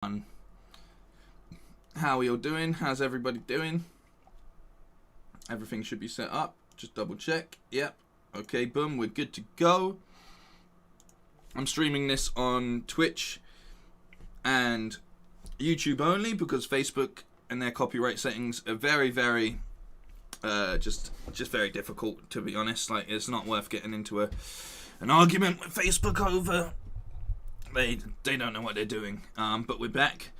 How are you all doing? How's everybody doing? Everything should be set up. Just double check. Yep. Okay, boom. We're good to go. I'm streaming this on Twitch and YouTube only because Facebook and their copyright settings are very, very just very difficult, to be honest. Like, it's not worth getting into an argument with Facebook over. They don't know what they're doing. But we're back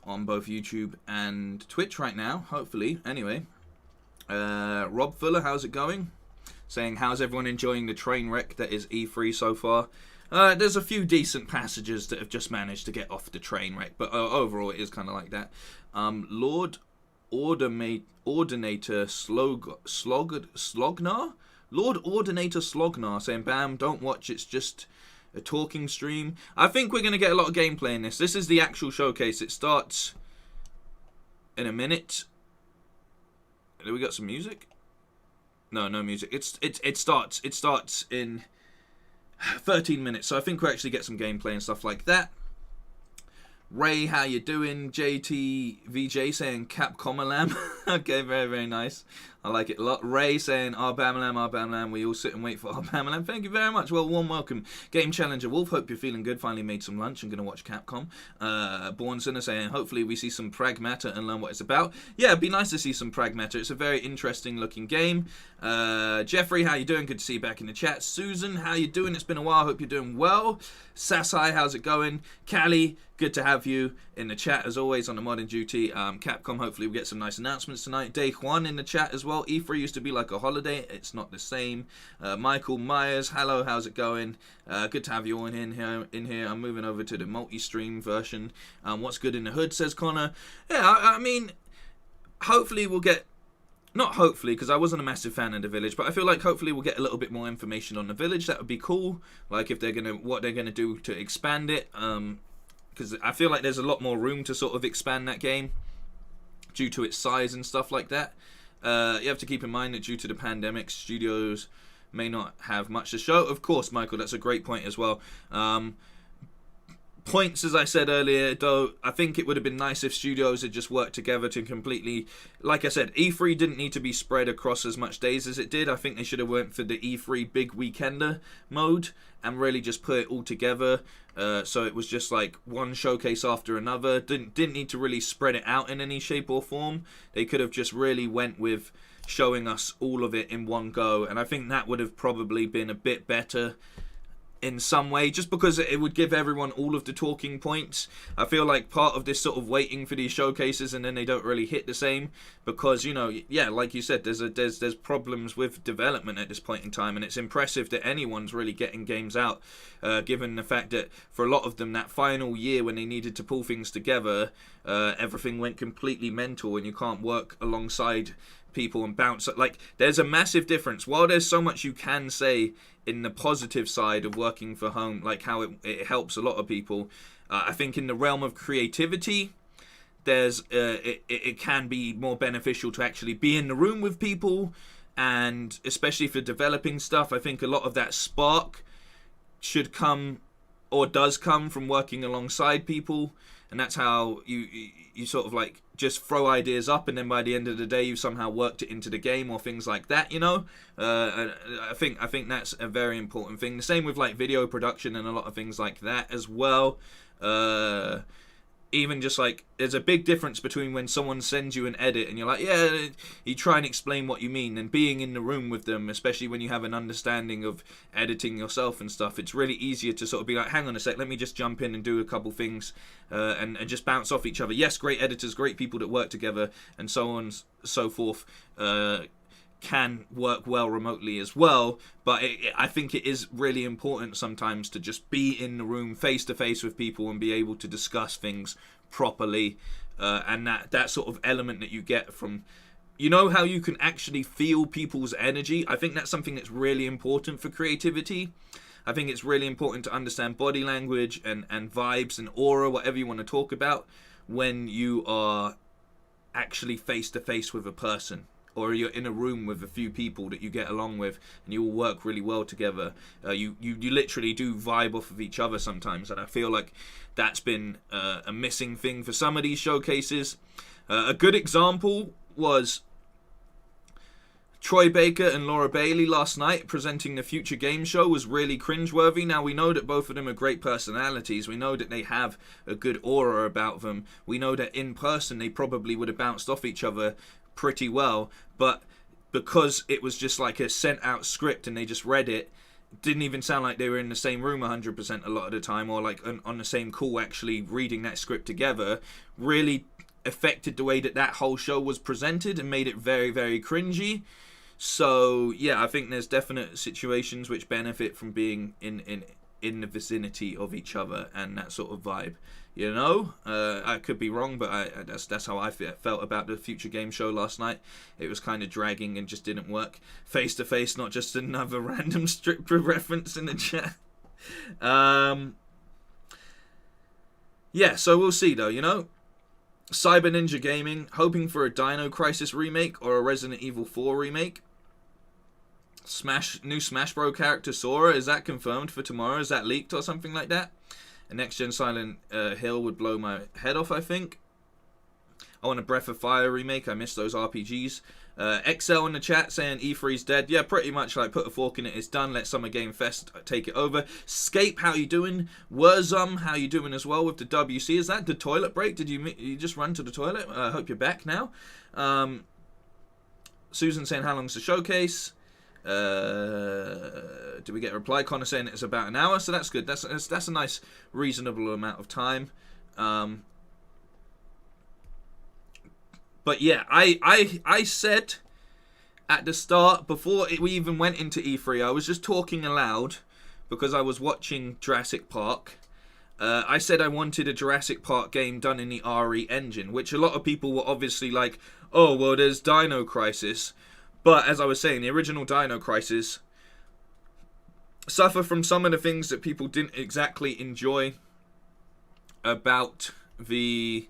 on both YouTube and Twitch right now, hopefully. Anyway, Rob Fuller, how's it going? Saying, how's everyone enjoying the train wreck that is E3 so far? There's a few decent passages that have just managed to get off the train wreck, but overall it is kind of like that. Lord Ordinator Slognar? Lord Ordinator Slognar saying, Bam, don't watch, it's just a talking stream. I think we're going to get a lot of gameplay in this. This is the actual showcase. It starts in a minute. Do we got some music? No music. It starts in 13 minutes. So I think we'll actually get some gameplay and stuff like that. Ray, how you doing? JT VJ saying Capcom Alam. Okay, very, very nice. I like it a lot. Ray saying Bamalam. We all sit and wait for Bamalam. Thank you very much. Well, warm welcome. Game Challenger Wolf, hope you're feeling good. Finally made some lunch. I'm going to watch Capcom. Born Sinner saying, hopefully we see some Pragmata and learn what it's about. Yeah, it'd be nice to see some Pragmata. It's a very interesting looking game. Jeffrey, how you doing? Good to see you back in the chat. Susan, how you doing? It's been a while. Hope you're doing well. Sasai, how's it going? Callie, good to have you in the chat as always on the Modern Duty. Capcom, hopefully we'll get some nice announcements tonight. Day Juan in the chat as well. E3 used to be like a holiday. It's not the same. Michael Myers, hello, how's it going? Good to have you all in here. I'm moving over to the multi-stream version. What's good in the hood, says Connor. Yeah, I mean, hopefully we'll get... Not hopefully, because I wasn't a massive fan of The Village, but I feel like hopefully we'll get a little bit more information on The Village. That would be cool. Like if what they're gonna do to expand it. Because I feel like there's a lot more room to sort of expand that game due to its size and stuff like that. You have to keep in mind that due to the pandemic, studios may not have much to show. Of course, Michael, that's a great point as well. Points, as I said earlier, though, I think it would have been nice if studios had just worked together to completely... Like I said, E3 didn't need to be spread across as much days as it did. I think they should have went for the E3 big weekender mode and really just put it all together. So it was just like one showcase after another. Didn't need to really spread it out in any shape or form. They could have just really went with showing us all of it in one go. And I think that would have probably been a bit better in some way, just because it would give everyone all of the talking points. I feel like part of this sort of waiting for these showcases and then they don't really hit the same because, you know, yeah, like you said, there's problems with development at this point in time, and it's impressive that anyone's really getting games out, given the fact that for a lot of them that final year when they needed to pull things together, everything went completely mental and you can't work alongside people and bounce. Like, there's a massive difference. While there's so much you can say in the positive side of working for home, like how it helps a lot of people, I think in the realm of creativity, there's it can be more beneficial to actually be in the room with people, and especially for developing stuff, I think a lot of that spark should come or does come from working alongside people. And that's how you sort of like just throw ideas up, and then by the end of the day you somehow worked it into the game or things like that, you know. I think that's a very important thing. The same with like video production and a lot of things like that as well. Even just like, there's a big difference between when someone sends you an edit and you're like, yeah, you try and explain what you mean, and being in the room with them, especially when you have an understanding of editing yourself and stuff. It's really easier to sort of be like, hang on a sec, let me just jump in and do a couple things and just bounce off each other. Yes, great editors, great people that work together and so on and so forth can work well remotely as well, but I think it is really important sometimes to just be in the room face to face with people and be able to discuss things properly, and that sort of element that you get from, you know, how you can actually feel people's energy. I think that's something that's really important for creativity. I think it's really important to understand body language and vibes and aura, whatever you want to talk about, when you are actually face to face with a person. or you're in a room with a few people that you get along with and you all work really well together. You literally do vibe off of each other sometimes, and I feel like that's been a missing thing for some of these showcases. A good example was Troy Baker and Laura Bailey last night presenting the Future Game Show was really cringeworthy. Now, we know that both of them are great personalities. We know that they have a good aura about them. We know that in person they probably would have bounced off each other pretty well. But because it was just like a sent out script and they just read it, didn't even sound like they were in the same room 100% a lot of the time, or like on the same call actually reading that script together, really affected the way that whole show was presented and made it very, very cringy. So yeah, I think there's definite situations which benefit from being in the vicinity of each other and that sort of vibe. You know, I could be wrong, but that's how I felt about the Future Game Show last night. It was kind of dragging and just didn't work face to face, not just another random stripper reference in the chat. Yeah, so we'll see though. You know, Cyber Ninja Gaming hoping for a Dino Crisis remake or a Resident Evil 4 remake. New Smash Bros character Sora, is that confirmed for tomorrow? Is that leaked or something like that? A next gen Silent Hill would blow my head off, I think. I want a Breath of Fire remake. I miss those RPGs. XL in the chat saying E3's dead. Yeah, pretty much like put a fork in it. It's done. Let Summer Game Fest take it over. Scape, how you doing? Wurzum, how you doing as well with the WC? Is that the toilet break? Did you just run to the toilet? I hope you're back now. Susan saying how long's the showcase? Do we get a reply? Connor saying it's about an hour, so that's good. That's a nice, reasonable amount of time. But yeah, I said at the start, before we even went into E3, I was just talking aloud because I was watching Jurassic Park. I said I wanted a Jurassic Park game done in the RE engine, which a lot of people were obviously like, oh, well, there's Dino Crisis. But as I was saying, the original Dino Crisis suffer from some of the things that people didn't exactly enjoy about the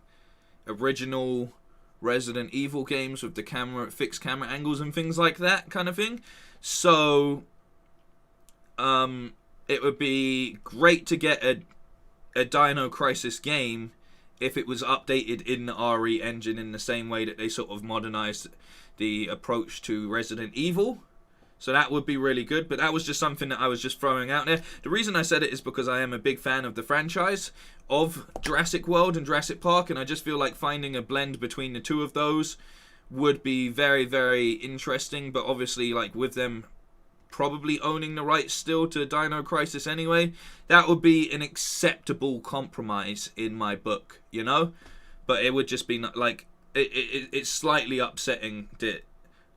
original Resident Evil games with the fixed camera angles and things like that kind of thing. So it would be great to get a Dino Crisis game if it was updated in the RE engine in the same way that they sort of modernized the approach to Resident Evil. So that would be really good, but that was just something that I was just throwing out there. The reason I said it is because I am a big fan of the franchise of Jurassic World and Jurassic Park, and I just feel like finding a blend between the two of those would be very, very interesting, but obviously like with them probably owning the rights still to Dino Crisis anyway, that would be an acceptable compromise in my book, you know? But it would just be not, like, it's slightly upsetting that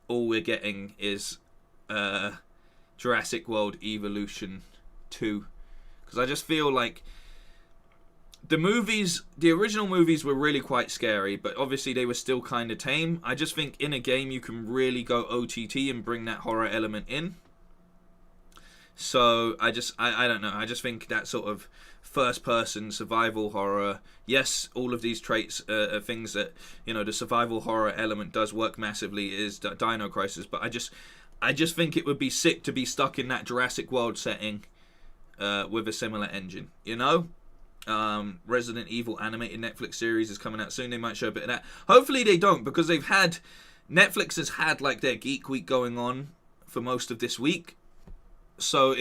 all we're getting is Jurassic World Evolution 2. Because I just feel like the original movies were really quite scary, but obviously they were still kind of tame. I just think in a game you can really go OTT and bring that horror element in. So I don't know. I just think that sort of first-person survival horror. Yes, all of these traits are things that, you know, the survival horror element does work massively. Is Dino Crisis, but I just think it would be sick to be stuck in that Jurassic World setting with a similar engine. You know, Resident Evil animated Netflix series is coming out soon. They might show a bit of that. Hopefully they don't, because Netflix has had like their Geek Week going on for most of this week. So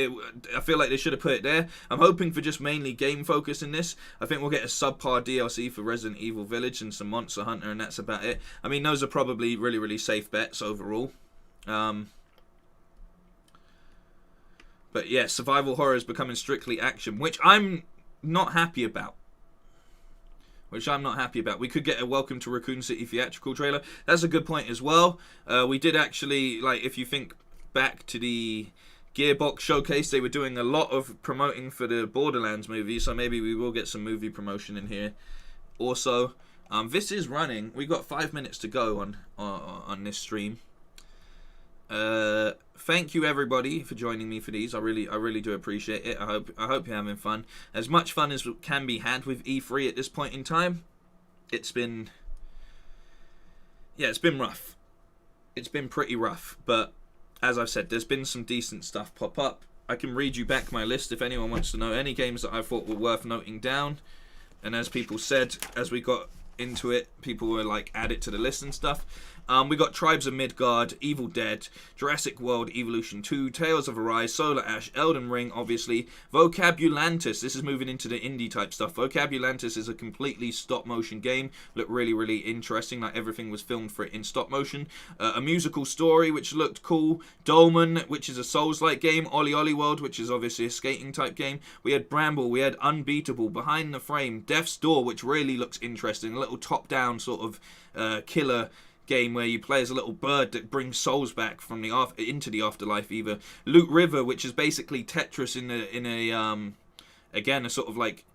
I feel like they should have put it there. I'm hoping for just mainly game focus in this. I think we'll get a subpar DLC for Resident Evil Village and some Monster Hunter, and that's about it. I mean, those are probably really, really safe bets overall. But yeah, survival horror is becoming strictly action, which I'm not happy about. We could get a Welcome to Raccoon City theatrical trailer. That's a good point as well. We did actually, like, if you think back to the Gearbox Showcase, they were doing a lot of promoting for the Borderlands movie, so maybe we will get some movie promotion in here. Also, this is running. We got 5 minutes to go on this stream. Thank you everybody for joining me for these. I really do appreciate it. I hope you're having fun. As much fun as can be had with E3 at this point in time. It's been rough. it's been pretty rough. But as I've said, there's been some decent stuff pop up. I can read you back my list if anyone wants to know any games that I thought were worth noting down. And as people said, as we got into it, people were like, add it to the list and stuff. We got Tribes of Midgard, Evil Dead, Jurassic World Evolution 2, Tales of Arise, Solar Ash, Elden Ring, obviously, Vocabulantis. This is moving into the indie type stuff. Vocabulantis is a completely stop motion game. Looked really, really interesting. Like everything was filmed for it in stop motion. A musical story, which looked cool. Dolmen, which is a Souls-like game. Ollie Ollie World, which is obviously a skating type game. We had Bramble, we had Unbeatable, Behind the Frame, Death's Door, which really looks interesting. A little top-down sort of killer game where you play as a little bird that brings souls back from the into the afterlife either. Loot River, which is basically Tetris in a again a sort of like,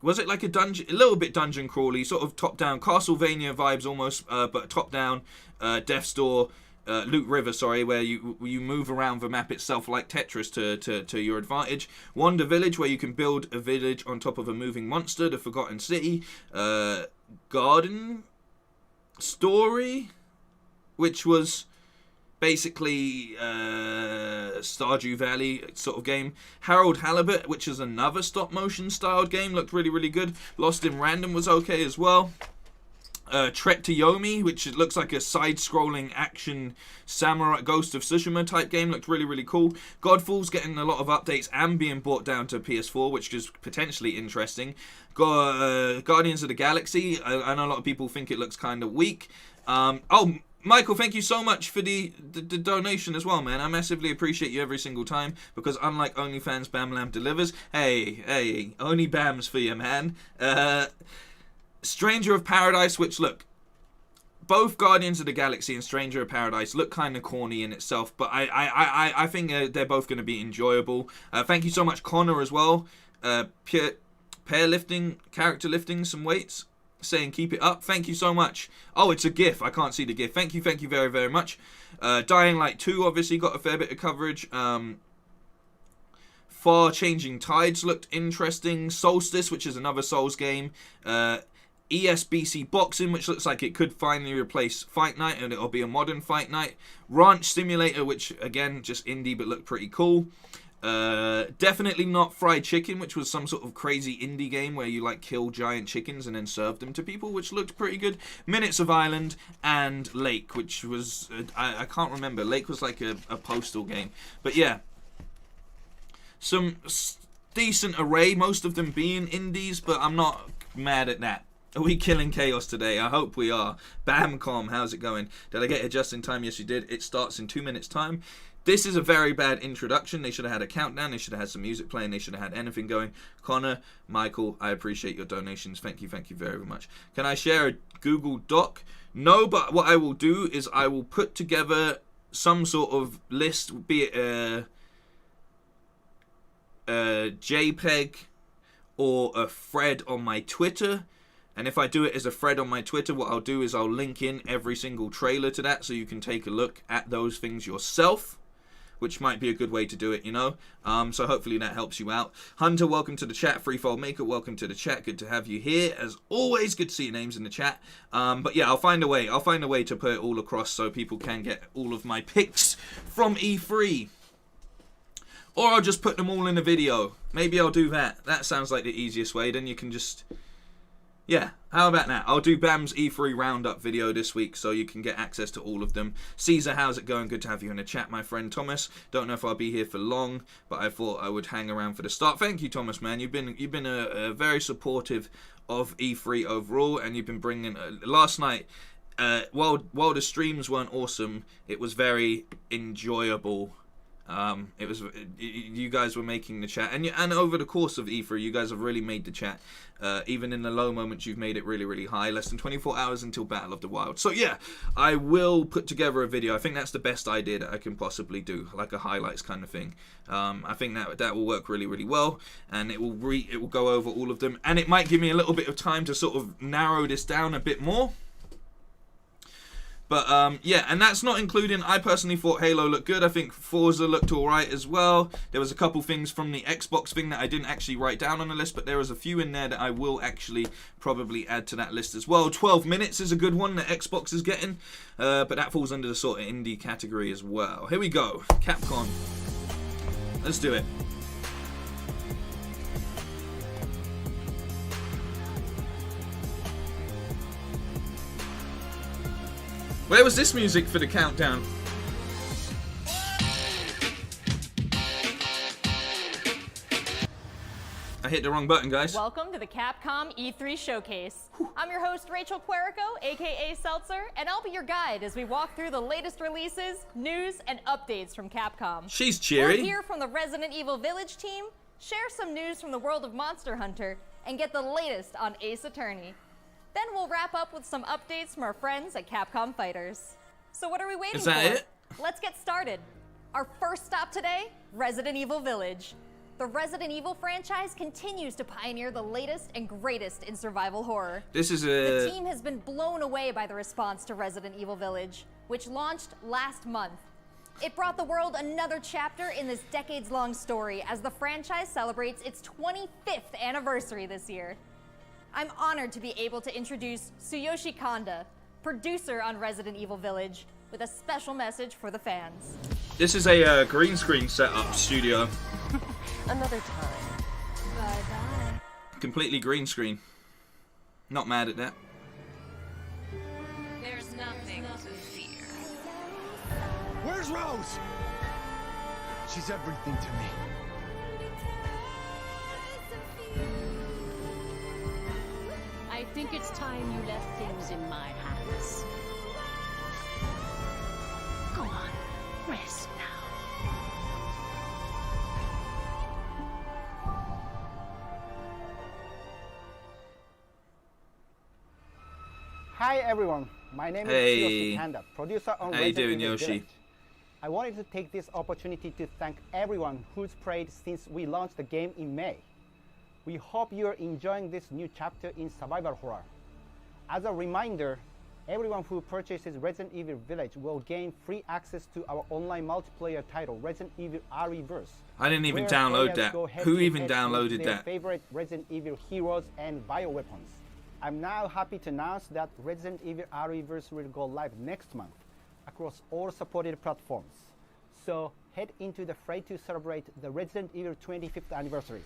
was it like a dungeon, a little bit dungeon crawly, sort of top down Castlevania vibes almost, but top down. Death's Door, Loot River, sorry, where you move around the map itself like Tetris to your advantage. Wonder Village, where you can build a village on top of a moving monster, the Forgotten City. Garden Story, which was basically Stardew Valley sort of game. Harold Halibut, which is another stop motion styled game, looked really, really good. Lost in Random was okay as well. Trek to Yomi, which looks like a side-scrolling action samurai Ghost of Tsushima type game, looked really, really cool. Godfall's getting a lot of updates and being brought down to PS4, which is potentially interesting. Guardians of the Galaxy, I know a lot of people think it looks kind of weak. Oh, Michael, thank you so much for the donation as well, man. I massively appreciate you every single time, because unlike OnlyFans, Bam Lamb delivers. Hey, only Bams for you, man. Stranger of Paradise, which look, both Guardians of the Galaxy and Stranger of Paradise look kind of corny in itself, but I think they're both going to be enjoyable. Thank you so much, Connor, as well. Pair lifting, character lifting some weights, saying keep it up. Thank you so much. Oh, it's a GIF. I can't see the GIF. Thank you very, very much. Dying Light 2 obviously got a fair bit of coverage. Far Changing Tides looked interesting. Solstice, which is another Souls game. ESBC Boxing, which looks like it could finally replace Fight Night, and it'll be a modern Fight Night. Ranch Simulator, which again just indie but looked pretty cool. Definitely not Fried Chicken, which was some sort of crazy indie game where you like kill giant chickens and then serve them to people, which looked pretty good. Minutes of Island and Lake, which was I can't remember. Lake was like a postal game, but yeah, some decent array, most of them being indies, but I'm not mad at that. Are we killing chaos today? I hope we are. Bamcom, how's it going? Did I get it just in time? Yes, you did. It starts in 2 minutes' time. This is a very bad introduction. They should have had a countdown. They should have had some music playing. They should have had anything going. Connor, Michael, I appreciate your donations. Thank you very much. Can I share a Google Doc? No, but what I will do is I will put together some sort of list, be it a JPEG or a thread on my Twitter. And if I do it as a thread on my Twitter, what I'll do is I'll link in every single trailer to that so you can take a look at those things yourself, which might be a good way to do it, you know. So hopefully that helps you out. Hunter, welcome to the chat. Freefold Maker, welcome to the chat. Good to have you here. As always, good to see your names in the chat. But yeah, I'll find a way. I'll find a way to put it all across so people can get all of my picks from E3. Or I'll just put them all in a video. Maybe I'll do that. That sounds like the easiest way. Then you can just... yeah, how about that? I'll do Bam's E3 roundup video this week so you can get access to all of them. Caesar, how's it going? Good to have you in the chat, my friend Thomas. Don't know if I'll be here for long, but I thought I would hang around for the start. Thank you, Thomas, man. You've been a very supportive of E3 overall, and you've been bringing... last night, while the streams weren't awesome, it was very enjoyable. It was you guys were making the chat, and over the course of E3, you guys have really made the chat. Even in the low moments, you've made it really, really high. Less than 24 hours until Battle of the Wild. So yeah, I will put together a video. I think that's the best idea that I can possibly do, like a highlights kind of thing. I think that will work really, really well, and it will go over all of them, and it might give me a little bit of time to sort of narrow this down a bit more. But yeah, and that's not including, I personally thought Halo looked good. I think Forza looked alright as well. There was a couple things from the Xbox thing that I didn't actually write down on the list, but there was a few in there that I will actually probably add to that list as well. 12 Minutes is a good one that Xbox is getting, but that falls under the sort of indie category as well. Here we go, Capcom. Let's do it. Where was this music for the countdown? I hit the wrong button, guys. Welcome to the Capcom E3 Showcase. I'm your host, Rachel Querico, aka Seltzer, and I'll be your guide as we walk through the latest releases, news, and updates from Capcom. She's cheery. We'll hear from the Resident Evil Village team, share some news from the world of Monster Hunter, and get the latest on Ace Attorney. Then we'll wrap up with some updates from our friends at Capcom Fighters. So what are we waiting for? Is that it? Let's get started. Our first stop today, Resident Evil Village. The Resident Evil franchise continues to pioneer the latest and greatest in survival horror. The team has been blown away by the response to Resident Evil Village, which launched last month. It brought the world another chapter in this decades-long story as the franchise celebrates its 25th anniversary this year. I'm honored to be able to introduce Tsuyoshi Kanda, producer on Resident Evil Village, with a special message for the fans. This is a green screen setup studio. Another time. Bye-bye. Completely green screen. Not mad at that. There's nothing to fear. Where's Rose? She's everything to me. I think it's time you left things in my hands. Go on, rest now. Hi everyone, my name is Tsuyoshi Kanda, producer on Resident Evil Yoshi? Village. I wanted to take this opportunity to thank everyone who's played since we launched the game in May. We hope you're enjoying this new chapter in survival horror. As a reminder, everyone who purchases Resident Evil Village will gain free access to our online multiplayer title, Resident Evil Re:Verse. I didn't even download that. Who even downloaded their that? favorite Resident Evil heroes and bioweapons. I'm now happy to announce that Resident Evil Re:Verse will go live next month across all supported platforms. So head into the fray to celebrate the Resident Evil 25th anniversary.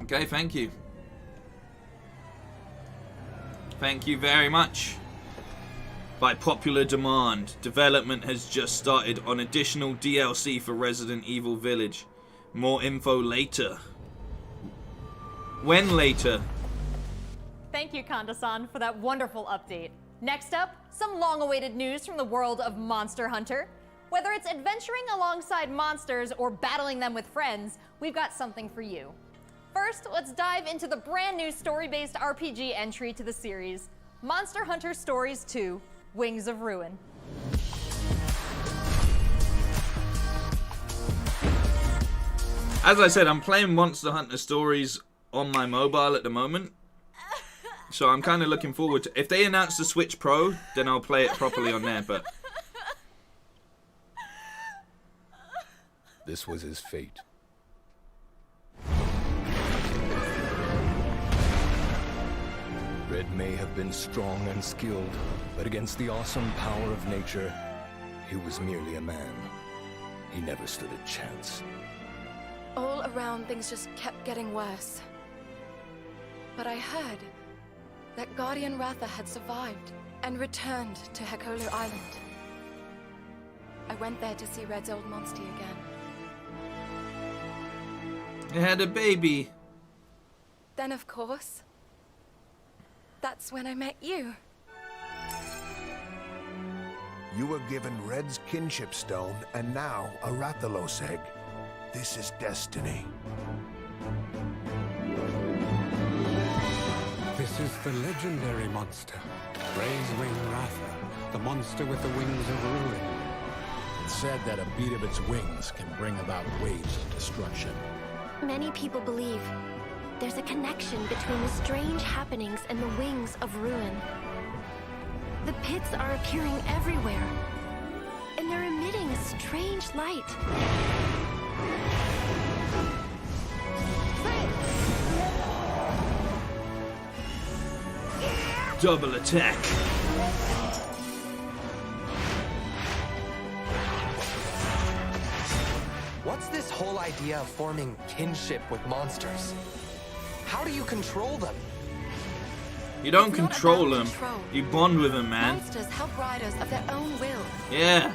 Okay, thank you. Thank you very much. By popular demand, development has just started on additional DLC for Resident Evil Village. More info later. When later? Thank you, Kanda-san, for that wonderful update. Next up, some long-awaited news from the world of Monster Hunter. Whether it's adventuring alongside monsters or battling them with friends, we've got something for you. First, let's dive into the brand new story-based RPG entry to the series, Monster Hunter Stories 2: Wings of Ruin. As I said, I'm playing Monster Hunter Stories on my mobile at the moment. So I'm kind of looking forward to... If they announce the Switch Pro, then I'll play it properly on there, but... This was his fate. Red may have been strong and skilled, but against the awesome power of nature, he was merely a man. He never stood a chance. All around, things just kept getting worse. But I heard that Guardian Ratha had survived and returned to Hekolu Island. I went there to see Red's old monster again. It had a baby. Then, of course, that's when I met you. You were given Red's kinship stone, and now a Rathalos egg. This is destiny. This is the legendary monster, Ray's Wing Ratha, the monster with the wings of ruin. It's said that a beat of its wings can bring about waves of destruction. Many people believe there's a connection between the strange happenings and the wings of ruin. The pits are appearing everywhere, and they're emitting a strange light. Double attack. What's this whole idea of forming kinship with monsters? How do you control them? You don't control them. You bond with them, man. Monsters help riders of their own will. Yeah.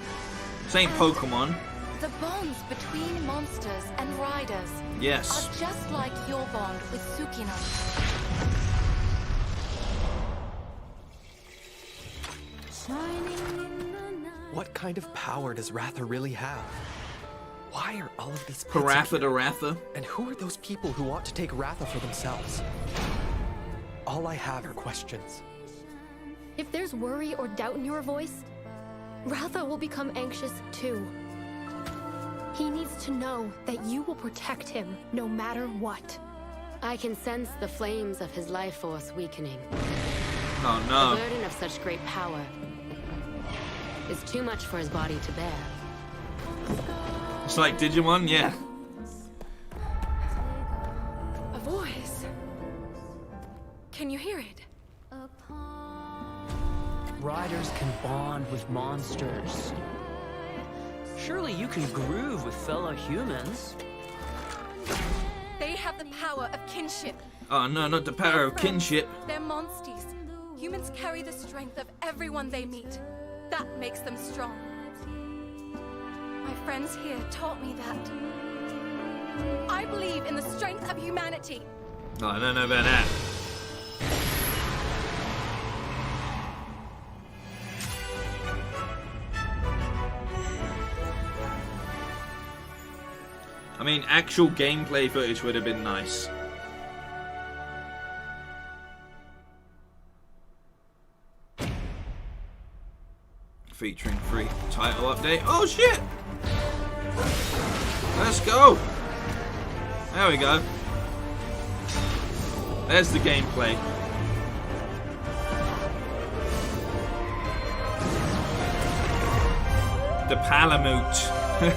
This ain't Pokemon. The bonds between monsters and riders Yes. are just like your bond with Tsukino. What kind of power does Ratha really have? Why are all of these pits Paratha to here? Ratha. And who are those people who want to take Ratha for themselves? All I have are questions. If there's worry or doubt in your voice, Ratha will become anxious too. He needs to know that you will protect him no matter what. I can sense the flames of his life force weakening. Oh no. The burden of such great power is too much for his body to bear. It's like Digimon, yeah. A voice. Can you hear it? Riders can bond with monsters. Surely you can groove with fellow humans. They have the power of kinship. Oh no, not the power of kinship. They're monsties. Humans carry the strength of everyone they meet. That makes them strong. My friends here taught me that. I believe in the strength of humanity. Oh, I don't know about that. I mean, actual gameplay footage would have been nice. Featuring free title update. Oh shit! Let's go! There we go. There's the gameplay. The Palamute.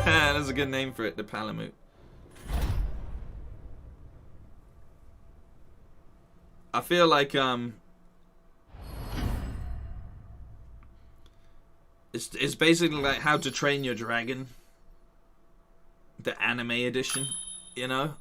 That's a good name for it, the Palamute. I feel like it's basically like How to Train Your Dragon, the anime edition, you know.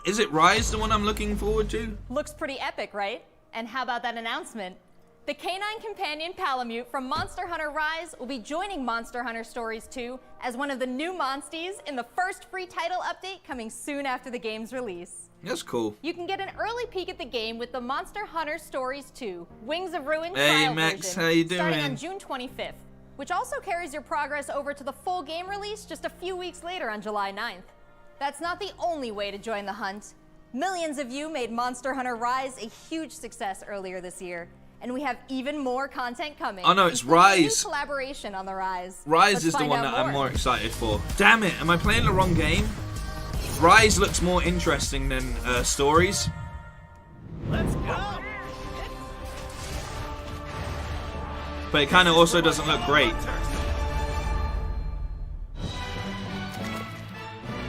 Is it Rise the one I'm looking forward to? Looks pretty epic, right? And how about that announcement? The canine companion Palamute from Monster Hunter Rise will be joining Monster Hunter Stories 2 as one of the new monsties in the first free title update coming soon after the game's release. That's cool. You can get an early peek at the game with the Monster Hunter Stories 2 Wings of Ruin Hey trial Max, version how you doing? starting on June 25th, which also carries your progress over to the full game release just a few weeks later on July 9th. That's not the only way to join the hunt. Millions of you made Monster Hunter Rise a huge success earlier this year, and we have even more content coming. Oh no, it's including a new Rise. collaboration on the Rise. Rise Let's is the find one out that I'm more excited for. Damn it, am I playing the wrong game? Rise looks more interesting than Stories. Let's go! But it kind of also doesn't look great.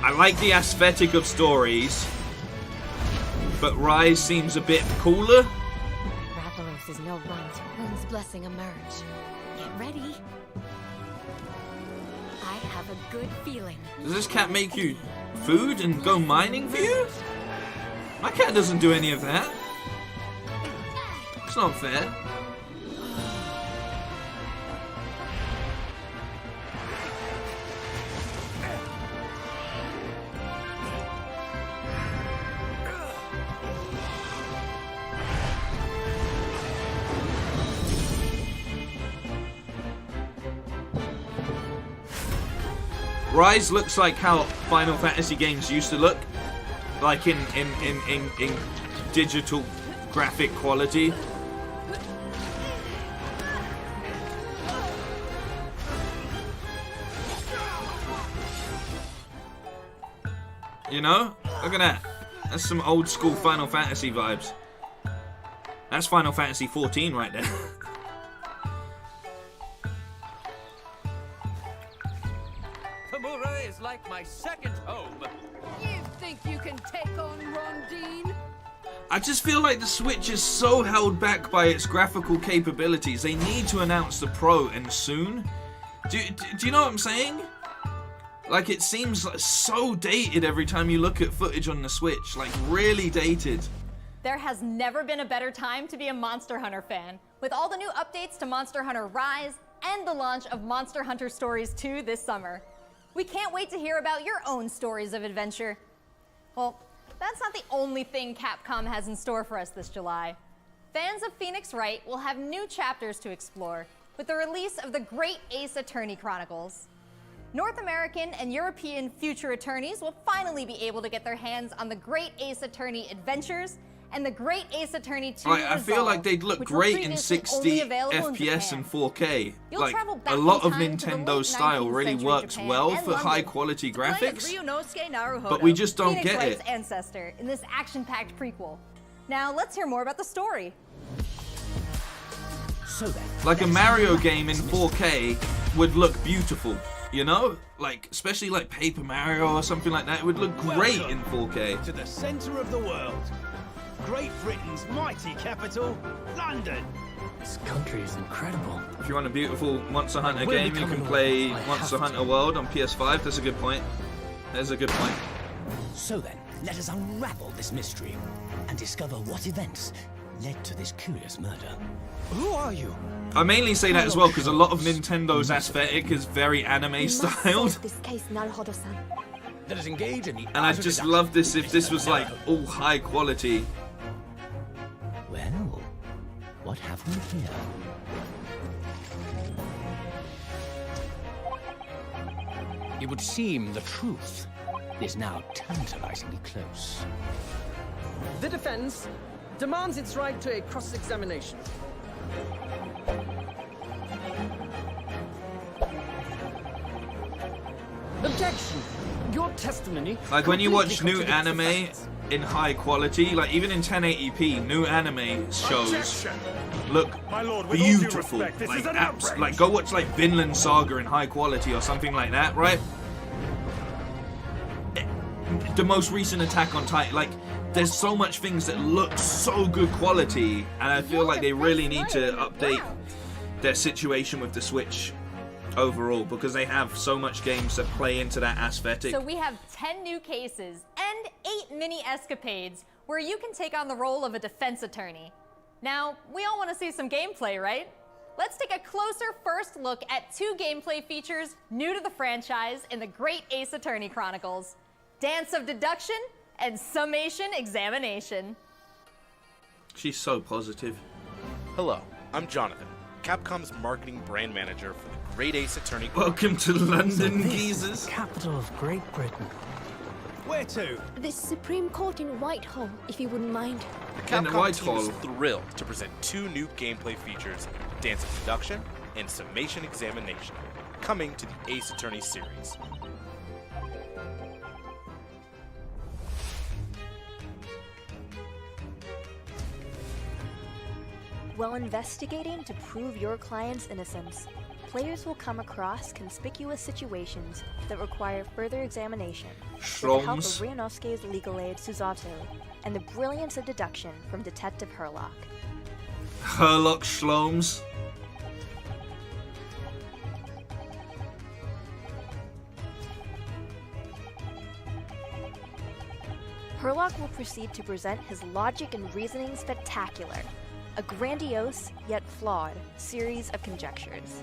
I like the aesthetic of Stories, but Rise seems a bit cooler. Rathalos is no runt. Moon's blessing emerge. Get ready. I have a good feeling. Does this cat make you food and go mining for you? My cat doesn't do any of that. It's not fair. Rise looks like how Final Fantasy games used to look, like in digital graphic quality. You know? Look at that. That's some old school Final Fantasy vibes. That's Final Fantasy 14 right there. Kamura is like my second home. You think you can take on Rondine? I just feel like the Switch is so held back by its graphical capabilities. They need to announce the Pro and soon. Do you know what I'm saying? Like, it seems like so dated every time you look at footage on the Switch. Like, really dated. There has never been a better time to be a Monster Hunter fan. With all the new updates to Monster Hunter Rise and the launch of Monster Hunter Stories 2 this summer. We can't wait to hear about your own stories of adventure. Well, that's not the only thing Capcom has in store for us this July. Fans of Phoenix Wright will have new chapters to explore with the release of the Great Ace Attorney Chronicles. North American and European future attorneys will finally be able to get their hands on the Great Ace Attorney Adventures and the Great Ace Attorney 2 I feel like they'd look great in 60 FPS and 4K. Like, a lot of Nintendo style really works well for high quality graphics, but we just don't get it. Ancestor in this action-packed prequel. Now let's hear more about the story. Like a Mario game in 4K would look beautiful, you know? Like, especially like Paper Mario or something like that, it would look great in 4K. To the center of the world. Great Britain's mighty capital, London. This country is incredible. If you want a beautiful Monster Hunter game, you can play Monster Hunter World on PS5. That's a good point. There's a good point. So then, let us unravel this mystery and discover what events led to this curious murder. Who are you? I mainly say that as well because a lot of Nintendo's aesthetic is very anime styled. This case, Naruhodo-san. Let us engage in the And I just love this if this was like all high quality. Well, what have we here? It would seem the truth is now tantalizingly close. The defense demands its right to a cross-examination. Objection! Your testimony... Like when you watch new anime in high quality, like even in 1080p, new anime shows look beautiful. Like go watch like Vinland Saga in high quality or something like that, right? The most recent Attack on Titan, like there's so much things that look so good quality, and I feel like they really need to update their situation with the Switch overall because they have so much games that play into that aesthetic. So we have 10 new cases and 8 mini escapades where you can take on the role of a defense attorney. Now, we all want to see some gameplay, right? Let's take a closer first look at 2 gameplay features new to the franchise in the Great Ace Attorney Chronicles: Dance of Deduction and Summation Examination. She's so positive. Hello, I'm Jonathan, Capcom's marketing brand manager for the Great Ace Attorney. Welcome to London, geezers. Capital of Great Britain. Where to? The Supreme Court in Whitehall, if you wouldn't mind. The Capcom team is thrilled to present 2 new gameplay features, Dance of Deduction and Summation Examination, coming to the Ace Attorney series. While investigating to prove your client's innocence, players will come across conspicuous situations that require further examination with the help of Ryunosuke's legal aid Susato and the brilliance of deduction from Detective Herlock. Herlock Shlomes. Herlock will proceed to present his logic and reasoning spectacular, a grandiose yet flawed series of conjectures.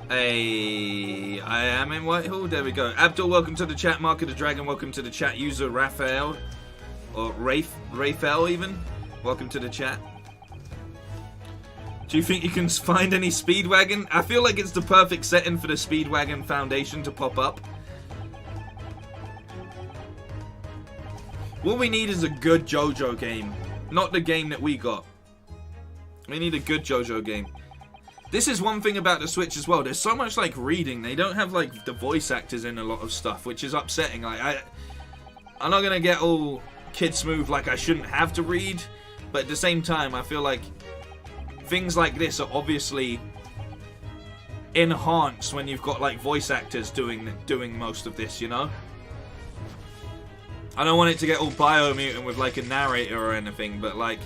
Hey, I am in Whitehall. There we go. Abdul, welcome to the chat. Mark of the Dragon, welcome to the chat. User Raphael, or Raphael even, welcome to the chat. Do you think you can find any Speedwagon? I feel like it's the perfect setting for the Speedwagon Foundation to pop up. What we need is a good JoJo game. Not the game that we got. We need a good JoJo game. This is one thing about the Switch as well. There's so much like reading. They don't have like the voice actors in a lot of stuff, which is upsetting. Like I'm not gonna get all kid smooth like I shouldn't have to read, but at the same time, I feel like things like this are obviously enhanced when you've got like voice actors doing most of this, you know? I don't want it to get all biomutant with like a narrator or anything, but like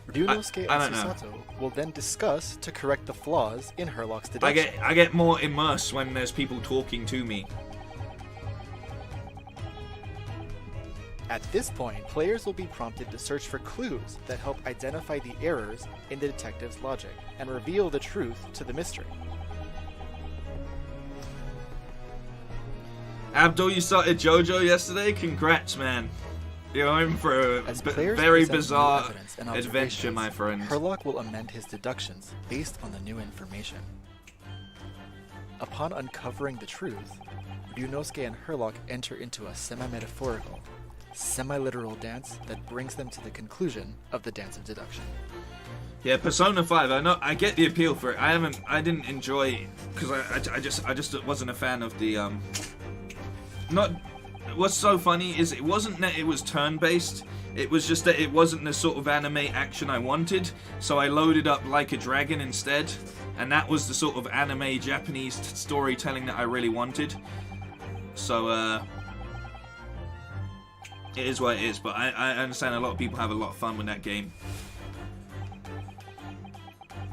Ryunosuke and Susato will then discuss to correct the flaws in Herlock's deduction. I get more immersed when there's people talking to me. At this point, players will be prompted to search for clues that help identify the errors in the detective's logic and reveal the truth to the mystery. Abdul, you started JoJo yesterday? Congrats, man. You're in for a very bizarre adventure, my friend. Herlock will amend his deductions based on the new information. Upon uncovering the truth, Ryunosuke and Herlock enter into a semi-metaphorical, semi-literal dance that brings them to the conclusion of the dance of deduction. Yeah, Persona 5. I get the appeal for it. I didn't enjoy because I just wasn't a fan of the What's so funny is it wasn't that it was turn-based. It was just that it wasn't the sort of anime action I wanted. So I loaded up Like a Dragon instead, and that was the sort of anime Japanese storytelling that I really wanted. So it is what it is. But I understand a lot of people have a lot of fun with that game.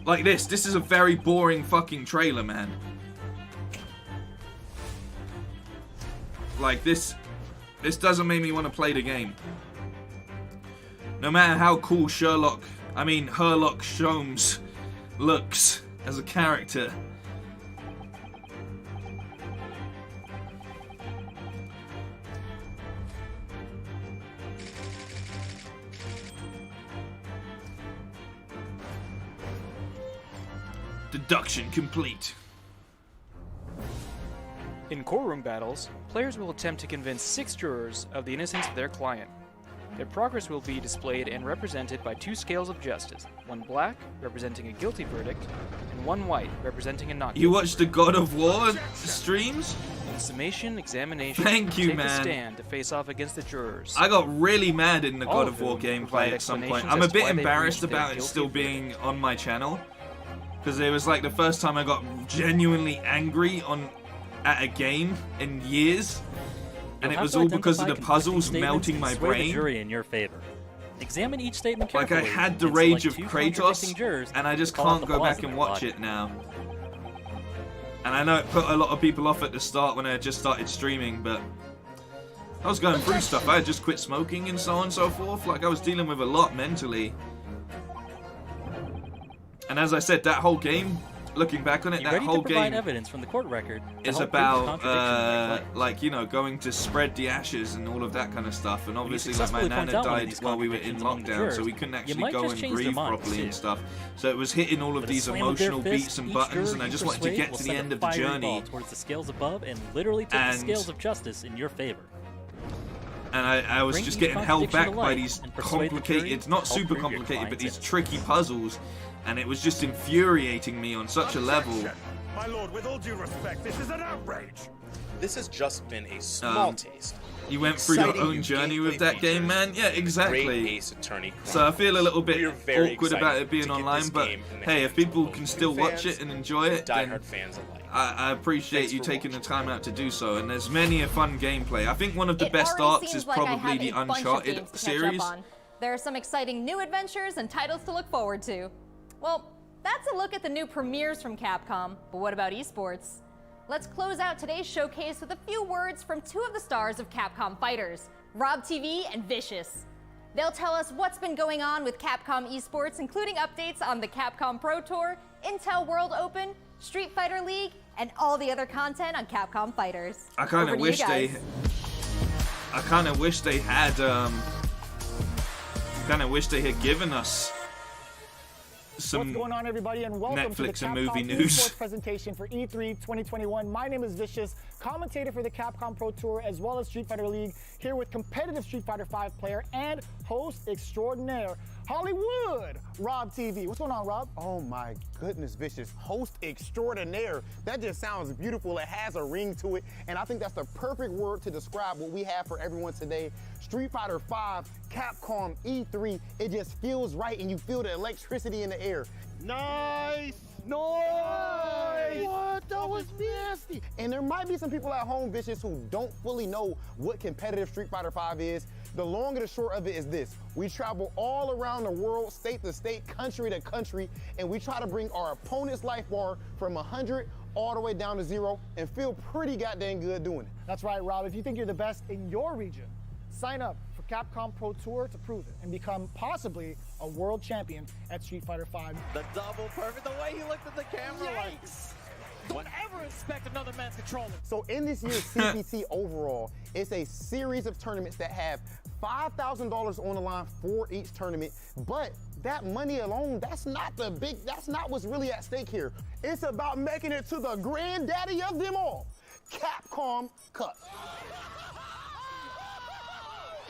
Like this is a very boring fucking trailer, man. Like this doesn't make me want to play the game. No matter how cool Herlock Sholmes looks as a character. Deduction complete. In courtroom battles, players will attempt to convince 6 jurors of the innocence of their client. Their progress will be displayed and represented by 2 scales of justice, one black, representing a guilty verdict, and one white, representing a not guilty. You watched the God of War streams? In summation, examination, thank you, take man. a stand to face off against the jurors. I got really mad in the God of War gameplay at some point. I'm a bit embarrassed about it still being on my channel, because it was like the first time I got genuinely angry at a game in years, and it was all because of the puzzles melting my brain. The jury in your favor. Examine each statement carefully. Like I had the rage of Kratos, and I just can't go back and watch it now. And I know it put a lot of people off at the start when I just started streaming, but I was going through stuff. I had just quit smoking and so on and so forth. Like I was dealing with a lot mentally. And as I said, that whole game, looking back on it, that whole game evidence from the court record is about like, you know, going to spread the ashes and all of that kind of stuff. And obviously like my nana died while we were in lockdown, so we couldn't actually go and grieve properly and stuff. So it was hitting all of these emotional beats and buttons, and I just wanted to get to the end of the journey towards the scales above and literally tip the scales of justice in your favor. And I was just getting held back by these complicated, not super complicated, but these tricky puzzles. And it was just infuriating me on such a level. My lord, with all due respect, this is an outrage. This has just been a small taste. You went through your own journey with that game, man? Yeah, exactly. So I feel a little bit awkward about it being online, but hey, if people can still watch it and enjoy it, then I appreciate you taking the time out to do so. And there's many a fun gameplay. I think one of the best arcs is probably the Uncharted series. There are some exciting new adventures and titles to look forward to. Well, that's a look at the new premieres from Capcom, but what about esports? Let's close out today's showcase with a few words from 2 of the stars of Capcom Fighters, Rob TV and Vicious. They'll tell us what's been going on with Capcom esports, including updates on the Capcom Pro Tour, Intel World Open, Street Fighter League, and all the other content on Capcom Fighters. I kind of wish they had given us some What's going on, everybody, and welcome Netflix to the and Capcom movie news esports presentation for E3 2021. My name is Vicious, commentator for the Capcom Pro Tour as well as Street Fighter League, here with competitive Street Fighter V player and host extraordinaire Hollywood, Rob TV. What's going on, Rob? Oh my goodness, Vicious. Host extraordinaire. That just sounds beautiful. It has a ring to it. And I think that's the perfect word to describe what we have for everyone today. Street Fighter V, Capcom E3. It just feels right and you feel the electricity in the air. Nice! Nice! What? That was nasty. And there might be some people at home, Vicious, who don't fully know what competitive Street Fighter V is. The long and the short of it is this. We travel all around the world, state to state, country to country, and we try to bring our opponent's life bar from 100 all the way down to 0 and feel pretty goddamn good doing it. That's right, Rob. If you think you're the best in your region, sign up for Capcom Pro Tour to prove it and become possibly a world champion at Street Fighter V. The double perfect, the way he looked at the camera. Yikes. Don't ever expect another man's controller. So in this year's CPT overall, it's a series of tournaments that have $5,000 on the line for each tournament, but that money alone, that's not what's really at stake here. It's about making it to the granddaddy of them all, Capcom Cup.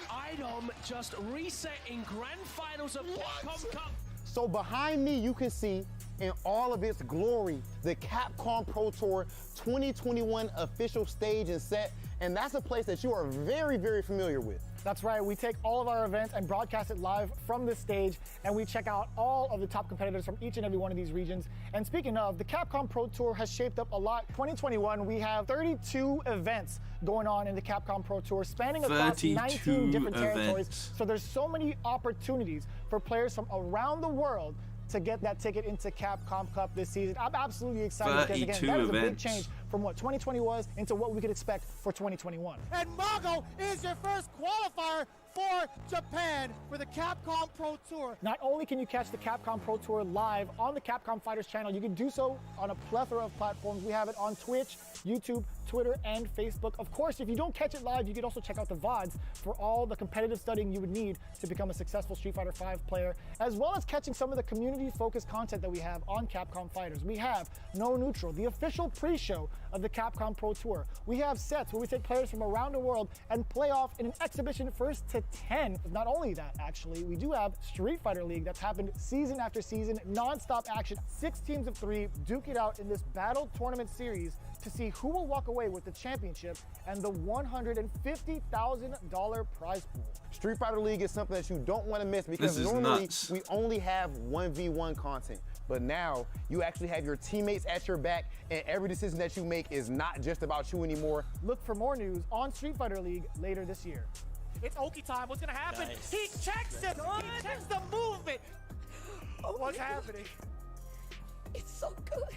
Item just reset in grand finals of Capcom Cup. So behind me, you can see in all of its glory, the Capcom Pro Tour 2021 official stage and set, and that's a place that you are very, very familiar with. That's right, we take all of our events and broadcast it live from this stage, and we check out all of the top competitors from each and every one of these regions. And speaking of, the Capcom Pro Tour has shaped up a lot. 2021, we have 32 events going on in the Capcom Pro Tour, spanning across 19 different territories. So there's so many opportunities for players from around the world to get that ticket into Capcom Cup this season. I'm absolutely excited because, again, that is a big change from what 2020 was into what we could expect for 2021. And Mago is your first qualifier for Japan for the Capcom Pro Tour. Not only can you catch the Capcom Pro Tour live on the Capcom Fighters channel, you can do so on a plethora of platforms. We have it on Twitch, YouTube, Twitter, and Facebook. Of course, if you don't catch it live, you can also check out the VODs for all the competitive studying you would need to become a successful Street Fighter V player, as well as catching some of the community-focused content that we have on Capcom Fighters. We have No Neutral, the official pre-show of the Capcom Pro Tour. We have sets where we take players from around the world and play off in an exhibition first to 10. Not only that, actually, we do have Street Fighter League that's happened season after season, non-stop action, 6 teams of 3, duke it out in this battle tournament series to see who will walk away with the championship and the $150,000 prize pool. Street Fighter League is something that you don't want to miss because normally we only have 1v1 content. But now you actually have your teammates at your back, and every decision that you make is not just about you anymore. Look for more news on Street Fighter League later this year. It's Oki time. What's gonna happen? Nice. He checks it. He checks the movement. What's happening? It's so good.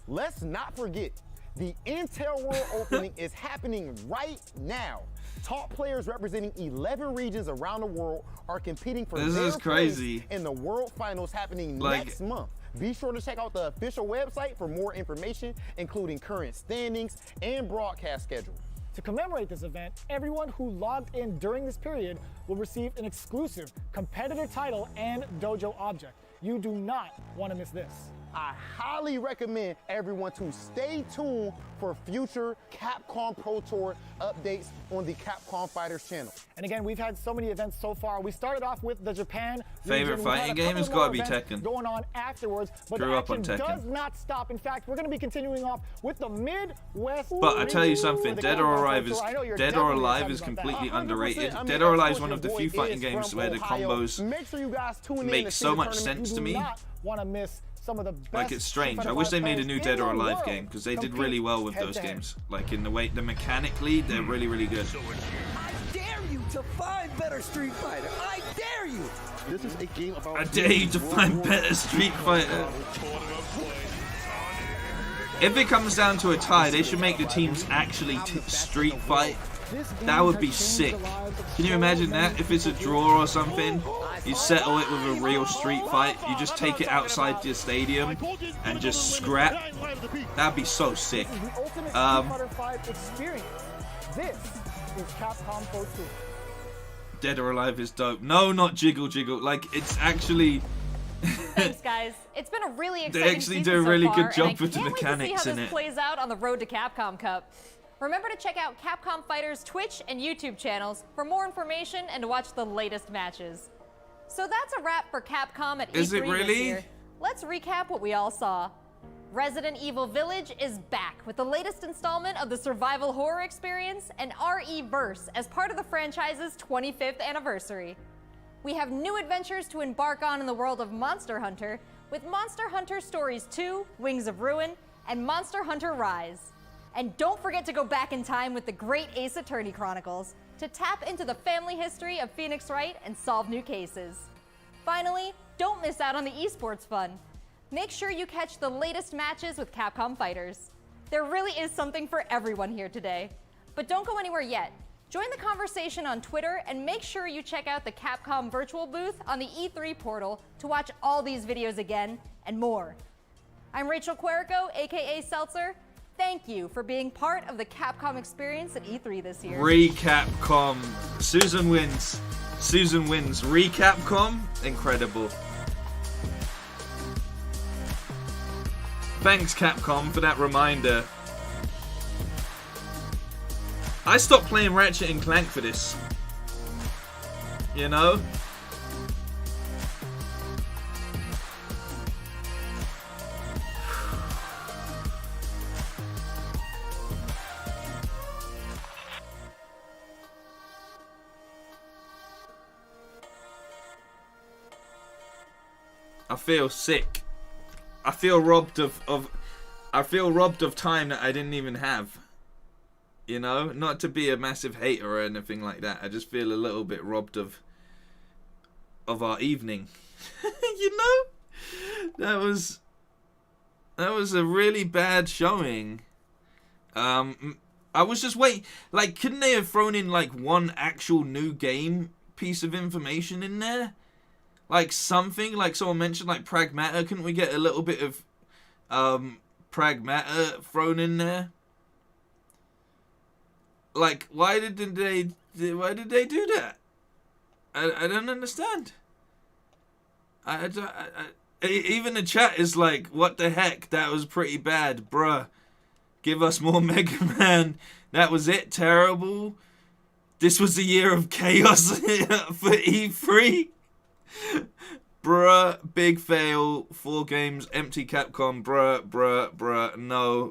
Let's not forget, the Intel World Opening is happening right now. Top players representing 11 regions around the world are competing for their place in the World Finals happening next month. Be sure to check out the official website for more information, including current standings and broadcast schedule. To commemorate this event, everyone who logged in during this period will receive an exclusive competitor title and dojo object. You do not want to miss this. I highly recommend everyone to stay tuned for future Capcom Pro Tour updates on the Capcom Fighters channel. And again, we've had so many events so far. We started off with the Japan favorite region. fighting game has got to be Tekken. Going on afterwards, but the action does not stop. In fact, we're going to be continuing off with the Midwest. But I tell you something, Dead or Alive is completely underrated. Dead or Alive is one of the few fighting games where the combos make so much sense to me. Want to miss some of the best. Like, it's strange. I wish they made a new Dead or Alive game because they did really well with those games. Like, in the way, mechanically, they're really, really good. I dare you to find better Street Fighter. I dare you. This is a game about. I dare you to find better Street Fighter. If it comes down to a tie, they should make the teams actually street fight. That would be sick. Can you imagine that? If it's a draw or something, you settle it with a real street fight. You just take it outside your stadium and just scrap. That'd be so sick. This is the ultimate Street Fighter V experience. This is Capcom Pro Tour. Dead or Alive is dope. No, not Jiggle Jiggle. Like, it's actually. Thanks, guys. It's been a really exciting They actually do a really good job with the mechanics in it. I can't wait to see how this it. plays out on the road to Capcom Cup. Remember to check out Capcom Fighters' Twitch and YouTube channels for more information and to watch the latest matches. So that's a wrap for Capcom at E3 Is it really? this year. Let's recap what we all saw. Resident Evil Village is back with the latest installment of the survival horror experience and RE-verse as part of the franchise's 25th anniversary. We have new adventures to embark on in the world of Monster Hunter with Monster Hunter Stories 2, Wings of Ruin, and Monster Hunter Rise. And don't forget to go back in time with the great Ace Attorney Chronicles to tap into the family history of Phoenix Wright and solve new cases. Finally, don't miss out on the esports fun. Make sure you catch the latest matches with Capcom Fighters. There really is something for everyone here today. But don't go anywhere yet. Join the conversation on Twitter and make sure you check out the Capcom virtual booth on the E3 portal to watch all these videos again and more. I'm Rachel Querico, aka Seltzer. Thank you for being part of the Capcom experience at E3 this year. Recapcom. Susan wins. Susan wins. Recapcom. Incredible. Thanks, Capcom, for that reminder. I stopped playing Ratchet and Clank for this. You know? I feel sick. I feel robbed of time that I didn't even have. You know, not to be a massive hater or anything like that. I just feel a little bit robbed of our evening. You know, that was a really bad showing. I was just waiting. Like, couldn't they have thrown in like one actual new game piece of information in there? Like something, like someone mentioned, like Pragmata. Couldn't we get a little bit of Pragmata thrown in there? Like, why did they do that? I don't understand. Even the chat is like, what the heck? That was pretty bad, bruh. Give us more Mega Man. That was it. Terrible. This was a year of chaos for E3. Bruh, big fail. 4 games, empty Capcom. Bruh.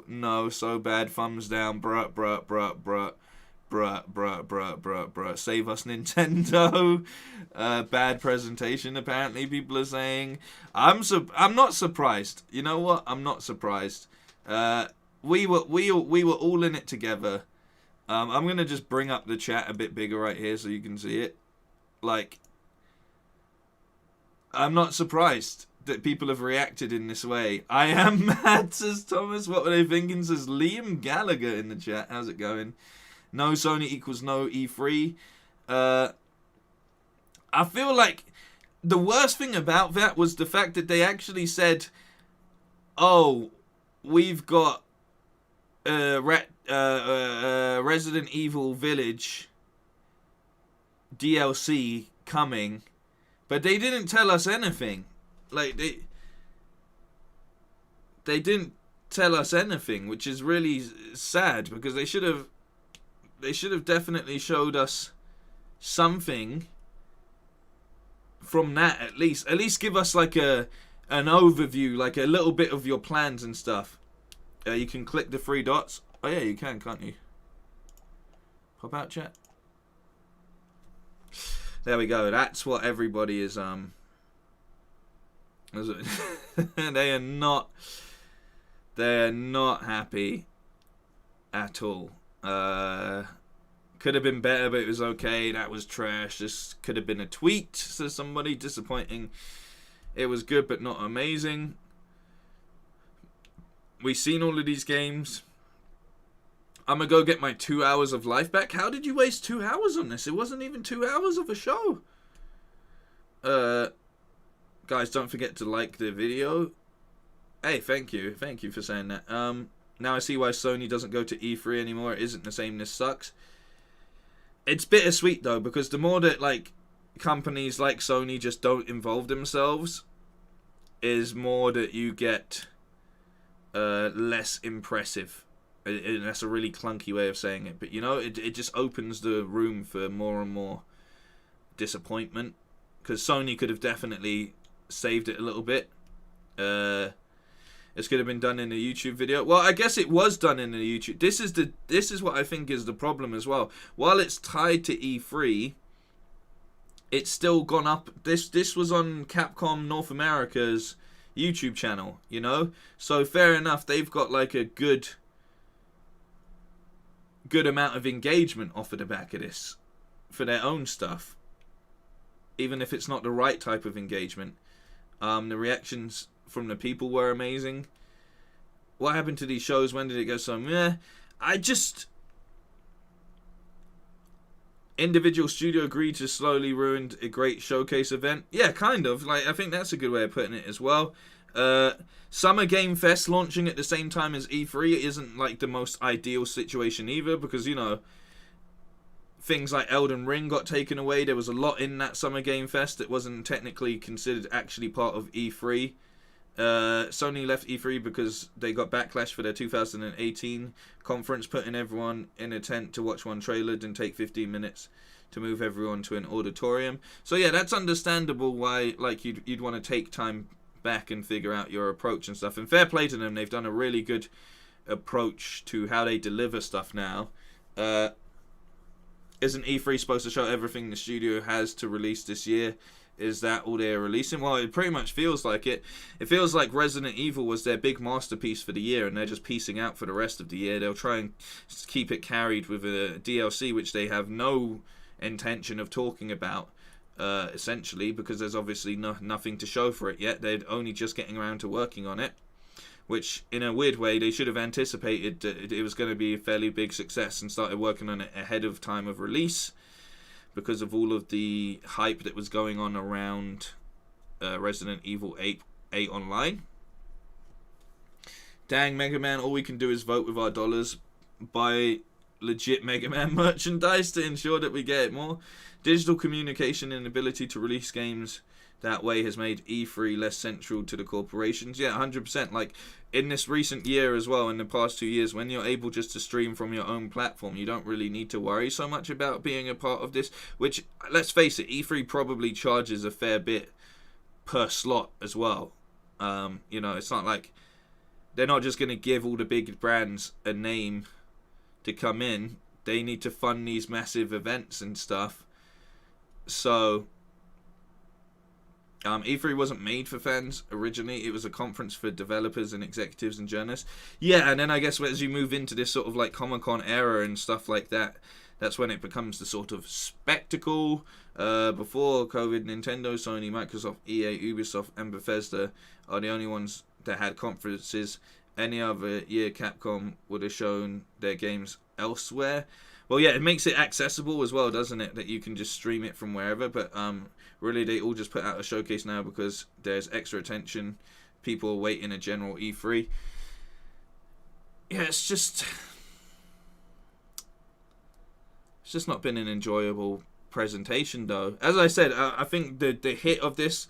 No, so bad. Thumbs down. Bruh. Save us, Nintendo. Bad presentation, apparently, people are saying. I'm not surprised. You know what? I'm not surprised. We were all in it together. I'm gonna just bring up the chat a bit bigger right here so you can see it. Like, I'm not surprised that people have reacted in this way. I am mad, says Thomas. What were they thinking, says Liam Gallagher in the chat. How's it going? No Sony equals no E3. I feel like the worst thing about that was the fact that they actually said, oh, we've got Resident Evil Village DLC coming, but they didn't tell us anything. Like, they didn't tell us anything, which is really sad, because they should have definitely showed us something from that, at least. At least give us like an overview, like a little bit of your plans and stuff. You can click the 3 dots. Oh yeah, you can, can't you? Pop out, chat. There we go. That's what everybody is they are not happy at all. Could have been better, but it was okay. That was trash. This could have been a tweet, says somebody. Disappointing. It was good, but not amazing. We've seen all of these games. I'm gonna go get my 2 hours of life back. How did you waste 2 hours on this? It wasn't even 2 hours of a show. Guys, don't forget to like the video. Hey, thank you for saying that. Now I see why Sony doesn't go to E3 anymore. It isn't the same. This sucks. It's bittersweet though, because the more that like companies like Sony just don't involve themselves, is more that you get less impressive. And that's a really clunky way of saying it, but you know, it just opens the room for more and more disappointment because Sony could have definitely saved it a little bit. This could have been done in a YouTube video. Well, I guess it was done in a YouTube. This is what I think is the problem as well. While it's tied to E3, it's still gone up. This was on Capcom North America's YouTube channel, you know? So fair enough, they've got like a good amount of engagement off of the back of this for their own stuff. Even if it's not the right type of engagement. The reactions from the people were amazing. What happened to these shows? When did it go so meh? Individual studio agreed to slowly ruin a great showcase event. Yeah, kind of. Like, I think that's a good way of putting it as well. Summer Game Fest launching at the same time as E3 isn't like the most ideal situation either, because, you know, things like Elden Ring got taken away. There was a lot in that Summer Game Fest that wasn't technically considered actually part of E3. Sony left E3 because they got backlash for their 2018 conference, putting everyone in a tent to watch one trailer and take 15 minutes to move everyone to an auditorium. So yeah, that's understandable why like you'd want to take time back and figure out your approach and stuff. And fair play to them, they've done a really good approach to how they deliver stuff now. Isn't E3 supposed to show everything the studio has to release this year? Is that all they're releasing? Well, it pretty much feels like it. It feels like Resident Evil was their big masterpiece for the year, and they're just piecing out for the rest of the year. They'll try and keep it carried with a DLC, which they have no intention of talking about, essentially, because there's obviously nothing to show for it yet. They're only just getting around to working on it, which, in a weird way, they should have anticipated that it was going to be a fairly big success and started working on it ahead of time of release, because of all of the hype that was going on around Resident Evil 8 Online. Dang, Mega Man, all we can do is vote with our dollars, buy legit Mega Man merchandise to ensure that we get it more. Digital communication and ability to release games that way has made E3 less central to the corporations. Yeah, 100%. Like, in this recent year as well, in the past 2 years, when you're able just to stream from your own platform, you don't really need to worry so much about being a part of this, which, let's face it, E3 probably charges a fair bit per slot as well. You know, it's not like they're not just going to give all the big brands a name to come in. They need to fund these massive events and stuff. So E3 wasn't made for fans originally. It was a conference for developers and executives and journalists. Yeah, and then I guess as you move into this sort of like Comic-Con era and stuff like that, that's when it becomes the sort of spectacle. Before COVID, Nintendo, Sony, Microsoft, EA, Ubisoft, and Bethesda are the only ones that had conferences. Any other year, Capcom would have shown their games elsewhere. Well, yeah, it makes it accessible as well, doesn't it? That you can just stream it from wherever. But really, they all just put out a showcase now because there's extra attention. People are waiting a general E3. Yeah, it's just not been an enjoyable presentation, though. As I said, I think the hit of this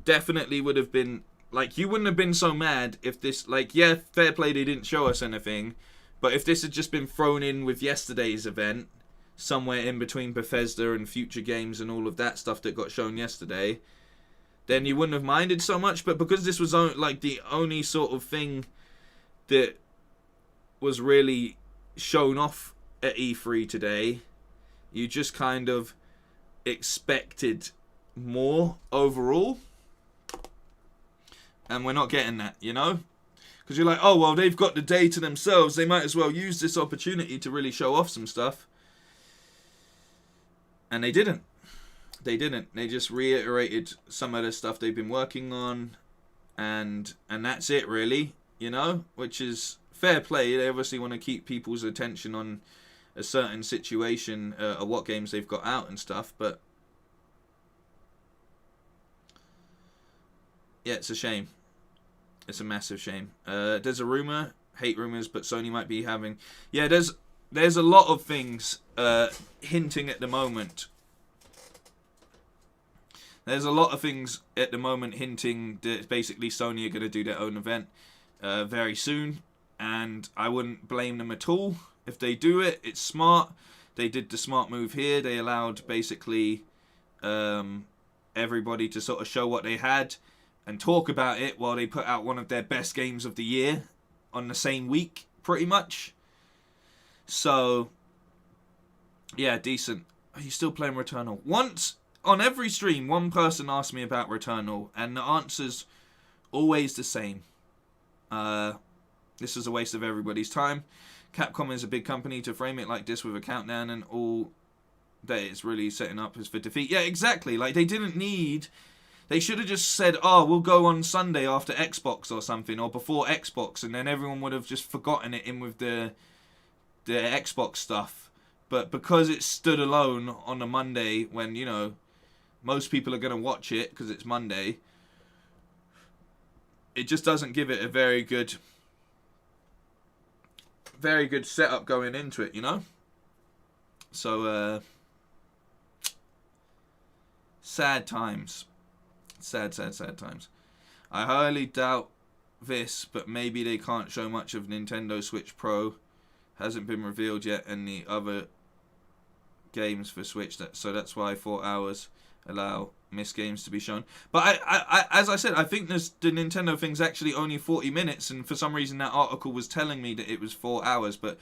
definitely would have been, like, you wouldn't have been so mad if this, like, yeah, fair play, they didn't show us anything. But if this had just been thrown in with yesterday's event, somewhere in between Bethesda and future games and all of that stuff that got shown yesterday, then you wouldn't have minded so much. But because this was like the only sort of thing that was really shown off at E3 today, you just kind of expected more overall. And we're not getting that, you know? Because you're like, oh, well, they've got the day to themselves. They might as well use this opportunity to really show off some stuff. And they didn't. They didn't. They just reiterated some of the stuff they've been working on. And that's it, really. You know? Which is fair play. They obviously want to keep people's attention on a certain situation, or what games they've got out and stuff. But yeah, it's a shame. It's a massive shame. There's a rumor, hate rumors, but Sony might be having... Yeah, there's a lot of things hinting at the moment. There's a lot of things at the moment hinting that basically Sony are going to do their own event very soon. And I wouldn't blame them at all if they do it. It's smart. They did the smart move here. They allowed basically... everybody to sort of show what they had and talk about it while they put out one of their best games of the year on the same week, pretty much. So, yeah, decent. Are you still playing Returnal? Once, on every stream, one person asked me about Returnal, and the answer's always the same. This is a waste of everybody's time. Capcom is a big company to frame it like this with a countdown and all that it's really setting up is for defeat. Yeah, exactly. Like, they didn't need... They should have just said, oh, we'll go on Sunday after Xbox or something, or before Xbox, and then everyone would have just forgotten it in with the Xbox stuff. But because it stood alone on a Monday when, you know, most people are going to watch it because it's Monday, it just doesn't give it a very good setup going into it, you know? So, sad times. Sad times. I highly doubt this, but maybe they can't show much of Nintendo Switch Pro. Hasn't been revealed yet, and the other games for Switch. So that's why 4 hours allow missed games to be shown. But I as I said, I think the Nintendo thing's actually only 40 minutes, and for some reason that article was telling me that it was 4 hours, but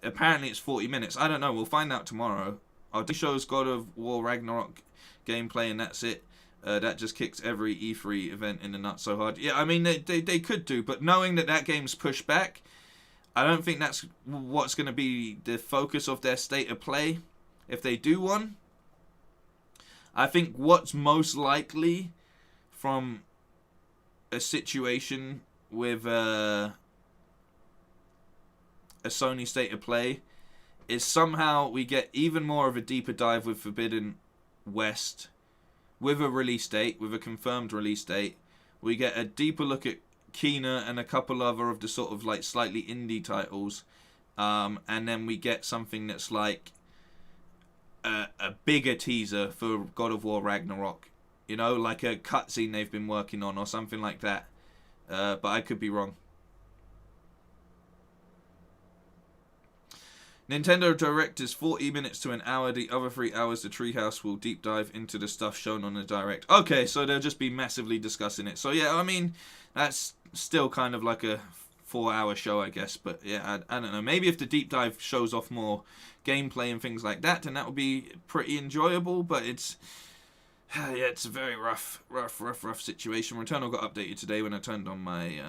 apparently it's 40 minutes. I don't know. We'll find out tomorrow. Our shows God of War Ragnarok gameplay, and that's it. That just kicks every E3 event in the nuts so hard. Yeah, I mean, they could do, but knowing that game's pushed back, I don't think that's what's going to be the focus of their state of play. If they do one, I think what's most likely from a situation with a Sony state of play is somehow we get even more of a deeper dive with Forbidden West, with a release date, with a confirmed release date. We get a deeper look at Kena and a couple other of the sort of like slightly indie titles, and then we get something that's like a bigger teaser for God of War Ragnarok, you know, like a cutscene they've been working on or something like that, but I could be wrong. Nintendo Direct is 40 minutes to an hour. The other 3 hours, the Treehouse will deep dive into the stuff shown on the Direct. Okay, so they'll just be massively discussing it. So yeah, I mean, that's still kind of like a 4-hour show, I guess. But yeah, I don't know. Maybe if the deep dive shows off more gameplay and things like that, then that would be pretty enjoyable. But it's it's a very rough situation. Returnal got updated today when I turned on my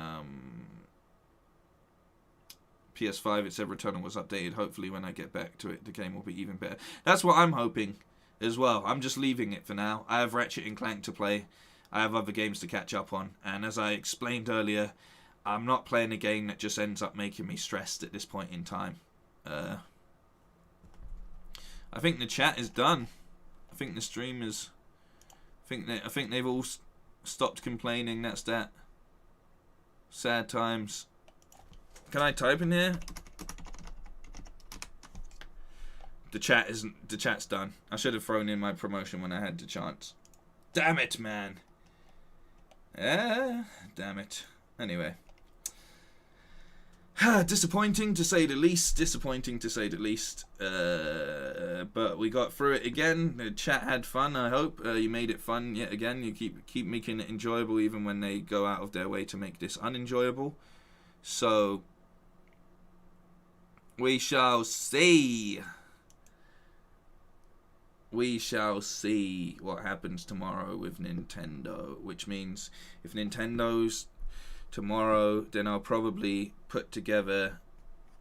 PS5. It said Returnal was updated. Hopefully when I get back to it, the game will be even better. That's what I'm hoping as well. I'm just leaving it for now. I have Ratchet & Clank to play. I have other games to catch up on. And as I explained earlier, I'm not playing a game that just ends up making me stressed at this point in time. I think the chat is done. I think the stream is... I think they've all stopped complaining. That's that. Sad times. Can I type in here? The chat's done. I should have thrown in my promotion when I had the chance. Damn it, man. Damn it. Anyway. Disappointing to say the least. But we got through it again. The chat had fun, I hope. You made it fun yet again. You keep making it enjoyable even when they go out of their way to make this unenjoyable. So... we shall see. We shall see what happens tomorrow with Nintendo. Which means if Nintendo's tomorrow, then I'll probably put together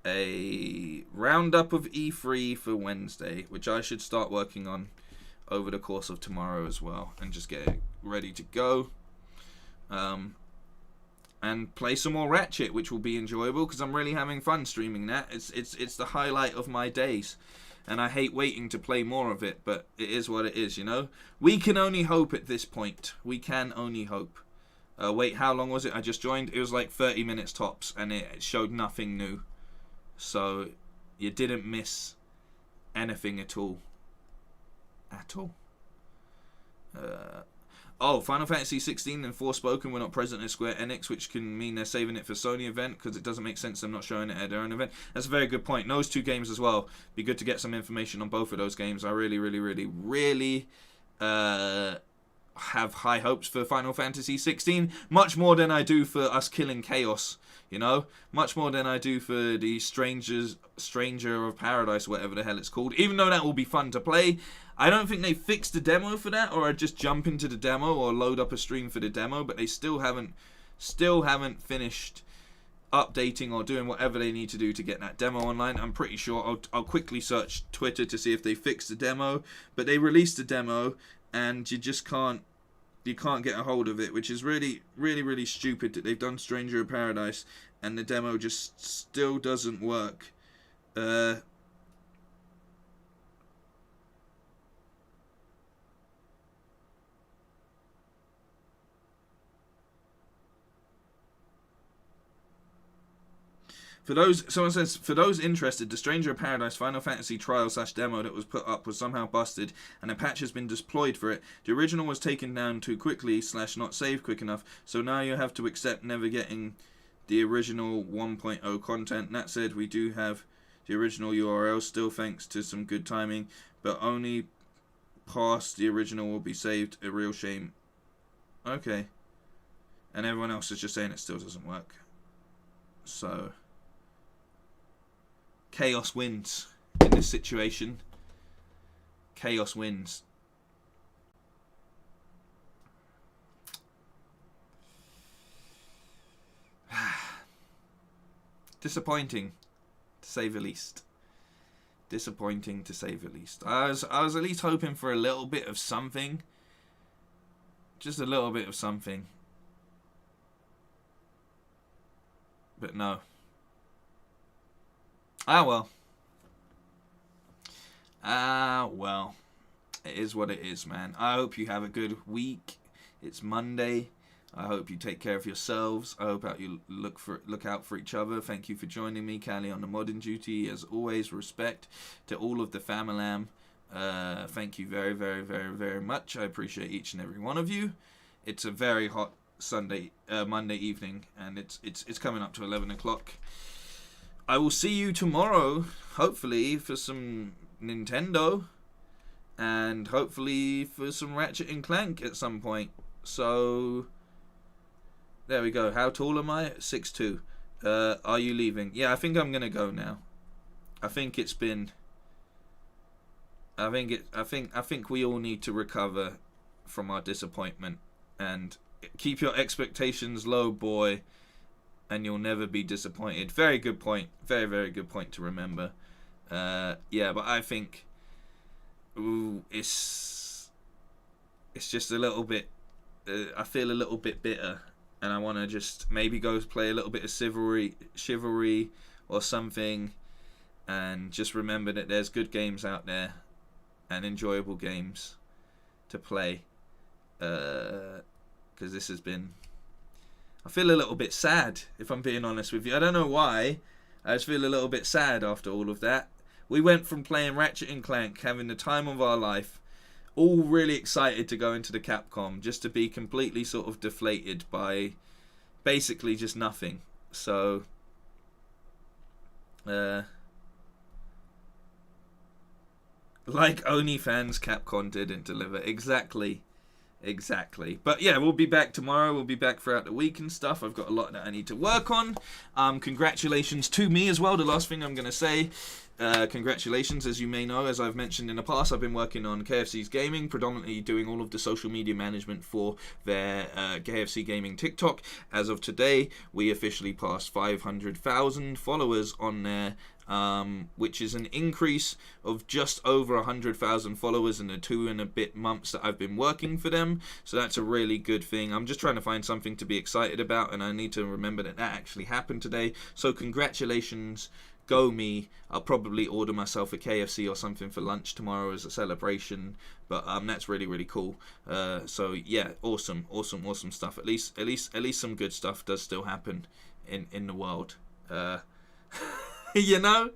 a roundup of E3 for Wednesday, which I should start working on over the course of tomorrow as well, and just get it ready to go. And play some more Ratchet, which will be enjoyable because I'm really having fun streaming that. It's the highlight of my days, and I hate waiting to play more of it, but it is what it is, you know. We can only hope at this point. We can only hope. Wait, how long was it? I just joined. It was like 30 minutes tops, and it showed nothing new. So you didn't miss anything at all. At all. Oh, Final Fantasy 16 and Forspoken were not present at Square Enix, which can mean they're saving it for Sony event, because it doesn't make sense them not showing it at their own event. That's a very good point. Those two games as well. Be good to get some information on both of those games. I really have high hopes for Final Fantasy 16, much more than I do for us killing Chaos, you know, much more than I do for the Stranger of Paradise, whatever the hell it's called, even though that will be fun to play. I don't think they fixed the demo for that, or I'd just jump into the demo or load up a stream for the demo, but they still haven't finished updating or doing whatever they need to do to get that demo online. I'm pretty sure I'll quickly search Twitter to see if they fixed the demo, but they released the demo and you just can't get a hold of it, which is really, really, really stupid that they've done Stranger of Paradise and the demo just still doesn't work. Someone says, for those interested, the Stranger of Paradise Final Fantasy trial/demo that was put up was somehow busted, and a patch has been deployed for it. The original was taken down too quickly / not saved quick enough, so now you have to accept never getting the original 1.0 content. That said, we do have the original URL still, thanks to some good timing, but only past the original will be saved. A real shame. Okay. And everyone else is just saying it still doesn't work. So Chaos wins in this situation. Chaos wins. Disappointing, to say the least. Disappointing, to say the least. I was at least hoping for a little bit of something. Just a little bit of something. But no. Ah, well. Ah, well. It is what it is, man. I hope you have a good week. It's Monday. I hope you take care of yourselves. I hope you look out for each other. Thank you for joining me, Callie, on the modding duty. As always, respect to all of the familam. Thank you very, very, very, very much. I appreciate each and every one of you. It's a very hot Monday evening, and it's coming up to 11 o'clock. I will see you tomorrow, hopefully, for some Nintendo, and hopefully for some Ratchet and Clank at some point. So there we go. How tall am I? 6'2". Are you leaving? Yeah, I think I'm gonna go now. I think it's been. I think we all need to recover from our disappointment and keep your expectations low, boy, and you'll never be disappointed. Very good point. Very, very good point to remember. Yeah, but I think it's just a little bit. I feel a little bit bitter, and I want to just maybe go play a little bit of chivalry or something, and just remember that there's good games out there and enjoyable games to play. Because this has been. I feel a little bit sad, if I'm being honest with you. I don't know why. I just feel a little bit sad after all of that. We went from playing Ratchet and Clank, having the time of our life, all really excited to go into the Capcom, just to be completely sort of deflated by basically just nothing. So, like OnlyFans, Capcom didn't deliver. Exactly. But yeah, we'll be back tomorrow. We'll be back throughout the week and stuff. I've got a lot that I need to work on. Congratulations to me as well. The last thing I'm going to say, congratulations. As you may know, as I've mentioned in the past, I've been working on KFC's Gaming, predominantly doing all of the social media management for their KFC Gaming TikTok. As of today, we officially passed 500,000 followers on there. Which is an increase of just over 100,000 followers in the 2 and a bit months that I've been working for them. So that's a really good thing. I'm just trying to find something to be excited about, and I need to remember that actually happened today. So congratulations, go me. I'll probably order myself a KFC or something for lunch tomorrow as a celebration. But that's really, really cool. So yeah, awesome stuff. At least some good stuff does still happen in the world. you know.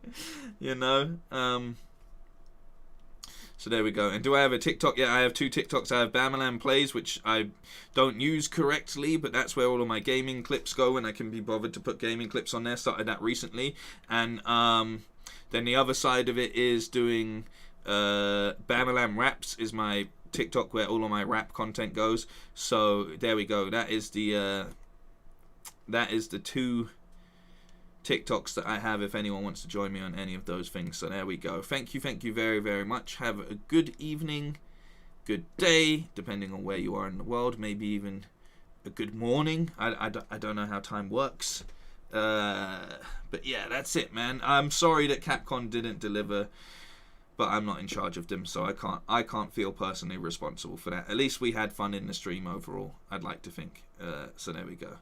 So there we go. And do I have a TikTok? Yeah, I have 2 TikToks. I have Bamalam Plays, which I don't use correctly, but that's where all of my gaming clips go, and I can be bothered to put gaming clips on there. Started that recently. And then the other side of it is doing Bamalam Raps is my TikTok where all of my rap content goes. So there we go. That is the 2 TikToks that I have if anyone wants to join me on any of those things. So there we go. Thank you very, very much. Have a good evening, good day, depending on where you are in the world. Maybe even a good morning. I don't know how time works. But yeah, that's it, man. I'm sorry that Capcom didn't deliver, but I'm not in charge of them, so I can't feel personally responsible for that. At least we had fun in the stream overall, I'd like to think. So there we go.